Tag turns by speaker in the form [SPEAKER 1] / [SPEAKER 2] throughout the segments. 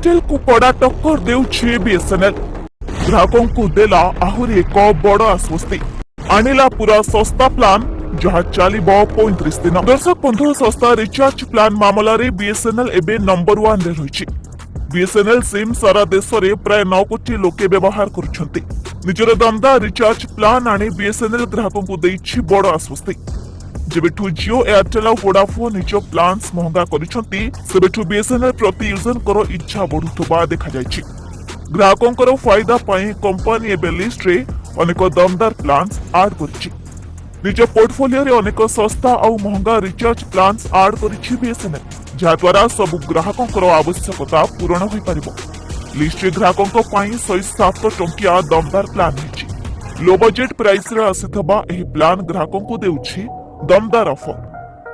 [SPEAKER 1] Airtel को कड़ा टक्कर देउछि बीएसएनएल। ग्राहकों को देला आहुरी एक बड़ आश्वस्ति, आनिला पूरा सस्ता प्लान जहाँ चलिबो 35 दिन। दर्शक बंधु, सस्ता रिचार्ज प्लान मामला रे बीएसएनएल एबे नंबर 1 रे रहिछि। बीएसएनएल सिम सारा देश रे प्राय 9 कोटी लोके व्यवहार करुछंती। निजर दमदार रिचार्ज प्लान आनी बीएसएनएल ग्राहकों को देइछि बड़ आश्वस्ति। जेबेठू जियो, एयरटेल और वोडाफोन निज प्लान्स महंगा करिसंती, सेबेठू बीएसएनएल प्रति यूजर करो इच्छा बढ़ुथबा देखा जायछि। ग्राहकों करो फायदा पाई कंपनी एबे लिस्ट रे अनेक दमदार प्लान्स ऐड करिछि। निज पोर्टफोलियो रे अनेक सस्ता और महंगा रिचार्ज प्लान्स ऐड करिछि बीएसएनएल, जहा द्वारा सब ग्राहकों करो आवश्यकता पूर्ण होई परिबो। लिस्ट रे ग्राहकों को पाई 107 टंकिया दमदार प्लान हिछि। लो बजेट प्राइस रे आसीथबा एही प्लान ग्राहकों को देउछि दमदार ऑफर।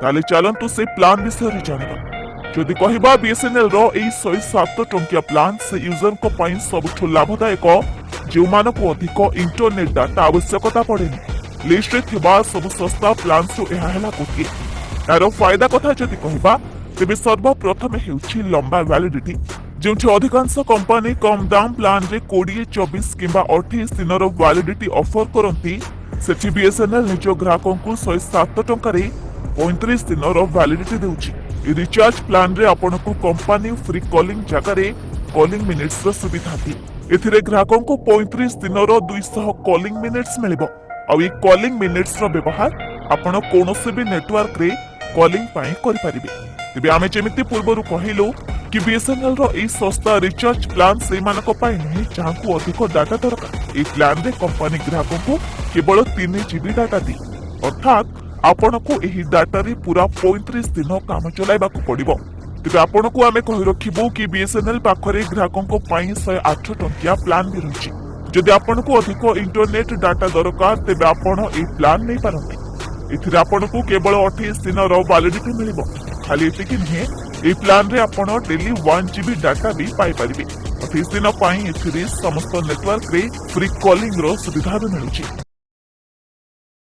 [SPEAKER 1] ताले चलंतु से प्लान विषय जानिबा। जदि कहिबा बीएसएनएल रो एही 107 टंकिया प्लान से यूजर को पाई सबठु लाभदायक, जो मानको अधिक इंटरनेट डाटा आवश्यकता पड़ेनी। लिस्ट रे थिबा सब सस्ता प्लान सु एहा हैला कोटिए। तारो फायदा कथा जदि कहिबा तेबे सर्वप्रथम हेउछि लंबा वैलिडिटी, जोंथि अधिकांश कंपनी कम दाम प्लान रे 20, 24 किंबा 28 दिन रो वैलिडिटी ऑफर करंती। सेठी बीएसएनएल निज ग्राहकों को 107 टंका रे 35 दिन रो वैलिडिटी देउछि। ए रिचार्ज प्लान रे आपनको कंपनी फ्री कॉलिंग जगह रे कॉलिंग मिनिट्स रो सुविधा दी। एथिरे ग्राहकों को 35 दिन रो 200 कॉलिंग मिनिट्स मिलिबो। आ ए कॉलिंग मिनिट्स रो व्यवहार आपण कोनोसे भी नेटवर्क रे कॉलिंग पाई करि परिबे। तेबे आमे जेमिति पूर्वरु कहिलु कि बीएसएनएल रो ए सस्ता रिचार्ज प्लान से मानको पाई नहीं, जहां अधिक डाटा दरकार। ए प्लान रे कंपनी ग्राहकों को केवल 3 जीबी डाटा दी, अर्थात आपनको एही डाटा रे पूरा 35 दिन काम चलाइबाकू पड़िबो। तेबे आपनको आमे कहि रखिबो कि बीएसएनएल पाखरे ग्राहकों को पाई 108 टंकिया प्लान भी रहिछि। जदि आपनको अधिक इंटरनेट डाटा दरकार तेबे आपण ए प्लान नै पारंती। एथिरे आपनको केवल 28 दिन रो वैलिडिटी मिलिबो। खाली एतिकि नहे, ए प्लान रे आपण डेली 1 जीबी डाटा भी पाई परिबे। 28 दिन पाई एथिरे समस्त नेटवर्क रे फ्री कॉलिंग रो सुविधा भी मिलुछि।